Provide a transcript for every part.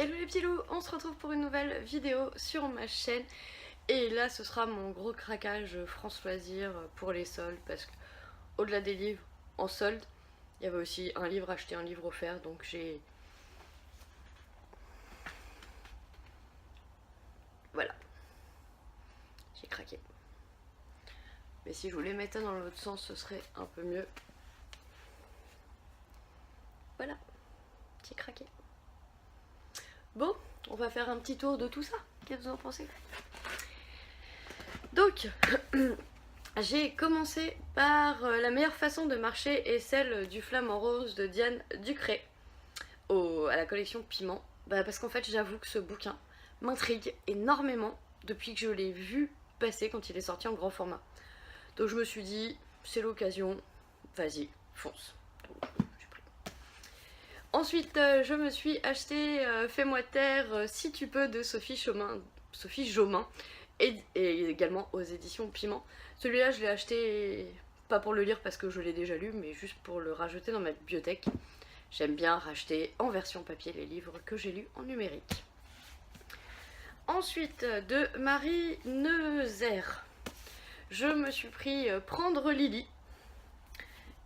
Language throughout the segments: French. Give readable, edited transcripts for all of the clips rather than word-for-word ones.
Hello les petits loups, on se retrouve pour une nouvelle vidéo sur ma chaîne. Et là ce sera mon gros craquage France Loisirs pour les soldes. Parce que au-delà des livres en solde, il y avait aussi un livre acheté, un livre offert. Donc j'ai... Voilà. J'ai craqué. Mais si je voulais mettre ça dans l'autre sens, ce serait un peu mieux. Voilà. J'ai craqué. Bon, on va faire un petit tour de tout ça. Qu'est-ce que vous en pensez? Donc, j'ai commencé par la meilleure façon de marcher est celle du Flamant Rose de Diane Ducré à la collection Piment. Parce qu'en fait, j'avoue que ce bouquin m'intrigue énormément depuis que je l'ai vu passer quand il est sorti en grand format. Donc je me suis dit, c'est l'occasion, vas-y, fonce. Ensuite, je me suis acheté Fais-moi taire si tu peux de Sophie Jomain et également aux éditions Piment. Celui-là, je l'ai acheté pas pour le lire parce que je l'ai déjà lu, mais juste pour le rajouter dans ma bibliothèque. J'aime bien racheter en version papier les livres que j'ai lus en numérique. Ensuite, de Marie Neuzer, je me suis pris Prendre Lily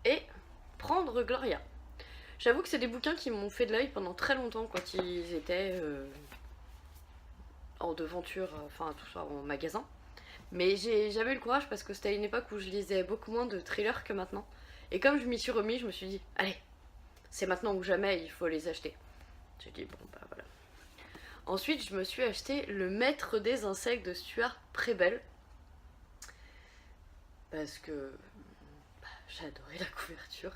et Prendre Gloria. J'avoue que c'est des bouquins qui m'ont fait de l'œil pendant très longtemps quand ils étaient en devanture, enfin tout ça en magasin. Mais j'ai jamais eu le courage parce que c'était à une époque où je lisais beaucoup moins de thrillers que maintenant. Et comme je m'y suis remis, je me suis dit, allez, c'est maintenant ou jamais, il faut les acheter. J'ai dit, bon bah voilà. Ensuite, je me suis acheté Le Maître des Insectes de Stuart Prebell. Parce que j'ai adoré la couverture.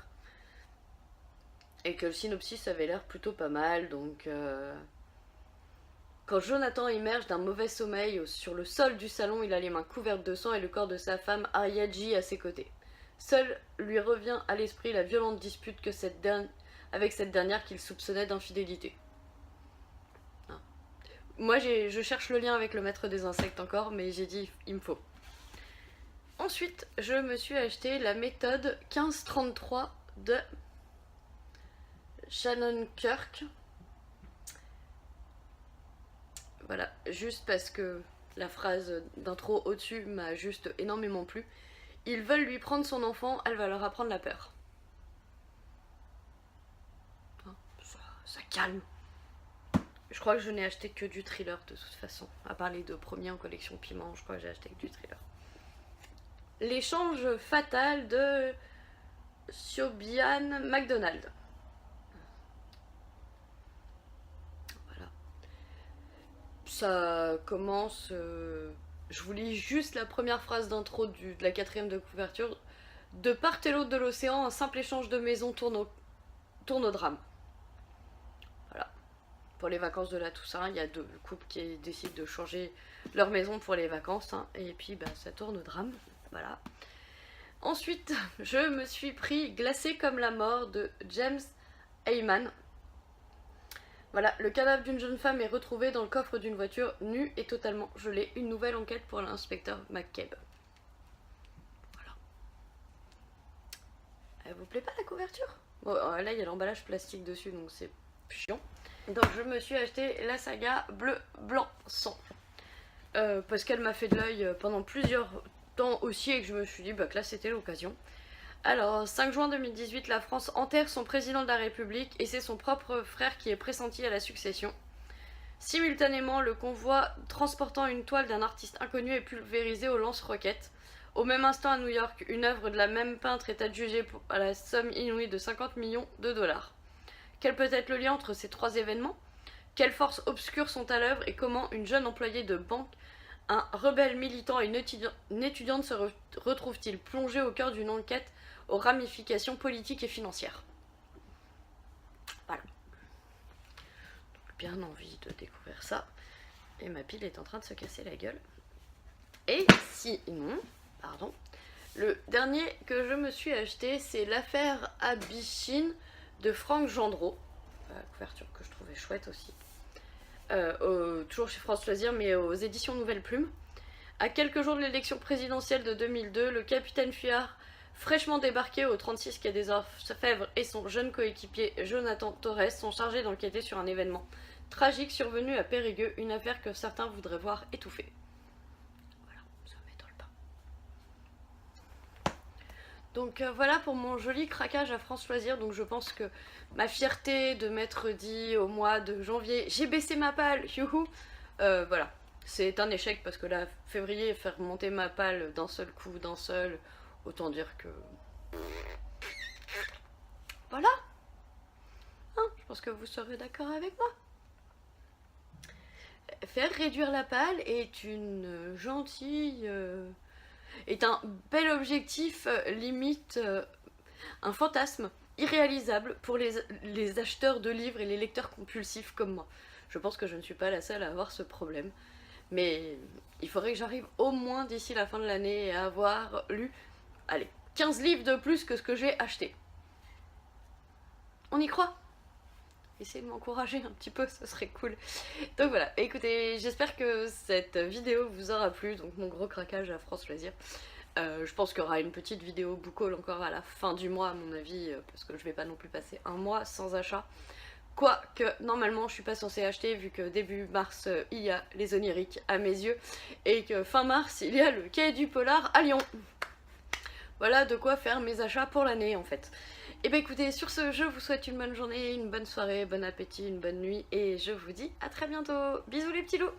Et que le synopsis avait l'air plutôt pas mal, donc... Quand Jonathan émerge d'un mauvais sommeil sur le sol du salon, il a les mains couvertes de sang et le corps de sa femme Arya G à ses côtés. Seul lui revient à l'esprit la violente dispute que avec cette dernière qu'il soupçonnait d'infidélité. Hein. Moi je cherche le lien avec Le Maître des Insectes encore, mais j'ai dit il me faut. Ensuite, je me suis acheté La méthode 1533 de Shannon Kirk. Voilà, juste parce que la phrase d'intro au-dessus m'a juste énormément plu. Ils veulent lui prendre son enfant, elle va leur apprendre la peur. Ça calme. Je crois que je n'ai acheté que du thriller de toute façon. À part les deux premiers en collection Piment, je crois que j'ai acheté que du thriller. L'échange fatal de Siobhan MacDonald. Ça commence... je vous lis juste la première phrase d'intro de la quatrième de couverture. De part et l'autre de l'océan, un simple échange de maisons tourne au drame. Voilà. Pour les vacances de la Toussaint, il y a deux couples qui décident de changer leur maison pour les vacances. Hein, et puis ça tourne au drame. Voilà. Ensuite, je me suis pris Glacé comme la mort de James Heyman. Voilà, le cadavre d'une jeune femme est retrouvé dans le coffre d'une voiture nue et totalement gelée. Une nouvelle enquête pour l'inspecteur McCabe. Voilà. Elle vous plaît pas la couverture? Bon, là il y a l'emballage plastique dessus donc c'est chiant. Donc je me suis acheté la saga Bleu, Blanc, Sang. Parce qu'elle m'a fait de l'œil pendant plusieurs temps aussi et que je me suis dit que là c'était l'occasion. Alors, 5 juin 2018, la France enterre son président de la République et c'est son propre frère qui est pressenti à la succession. Simultanément, le convoi transportant une toile d'un artiste inconnu est pulvérisé au lance-roquettes. Au même instant à New York, une œuvre de la même peintre est adjugée à la somme inouïe de 50 millions de dollars. Quel peut être le lien entre ces trois événements? Quelles forces obscures sont à l'œuvre et comment une jeune employée de banque, un rebelle militant et une étudiante se retrouvent-ils plongés au cœur d'une enquête aux ramifications politiques et financières? Voilà. Donc, bien envie de découvrir ça. Et ma pile est en train de se casser la gueule. Et sinon, pardon, le dernier que je me suis acheté, c'est L'affaire Abichine de Franck Gendreau. La couverture que je trouvais chouette aussi. Toujours chez France Loisirs, mais aux éditions Nouvelle Plume. À quelques jours de l'élection présidentielle de 2002, le capitaine Fuyard, fraîchement débarqué au 36 quai des Orfèvres, et son jeune coéquipier Jonathan Torres sont chargés d'enquêter sur un événement tragique survenue à Périgueux, une affaire que certains voudraient voir étouffée. Voilà, ça m'étonne pas. Donc voilà pour mon joli craquage à France Loisirs. Donc je pense que ma fierté de m'être dit au mois de janvier j'ai baissé ma palle, youhou, voilà, c'est un échec parce que là, février, faire monter ma palle d'un seul coup, autant dire que... Voilà, hein, je pense que vous serez d'accord avec moi. Faire réduire la palle est une gentille... est un bel objectif, limite un fantasme irréalisable pour les acheteurs de livres et les lecteurs compulsifs comme moi. Je pense que je ne suis pas la seule à avoir ce problème. Mais il faudrait que j'arrive au moins d'ici la fin de l'année à avoir lu, allez, 15 livres de plus que ce que j'ai acheté. On y croit? Essayez de m'encourager un petit peu, ce serait cool. Donc voilà, écoutez, j'espère que cette vidéo vous aura plu, donc mon gros craquage à France Loisirs. Je pense qu'il y aura une petite vidéo book haul encore à la fin du mois à mon avis, parce que je vais pas non plus passer un mois sans achat. Quoique, normalement, je suis pas censée acheter vu que début mars, il y a les oniriques à mes yeux et que fin mars, il y a le quai du Polar à Lyon. Voilà de quoi faire mes achats pour l'année en fait. Et bah écoutez, sur ce, je vous souhaite une bonne journée, une bonne soirée, bon appétit, une bonne nuit et je vous dis à très bientôt. Bisous les petits loups!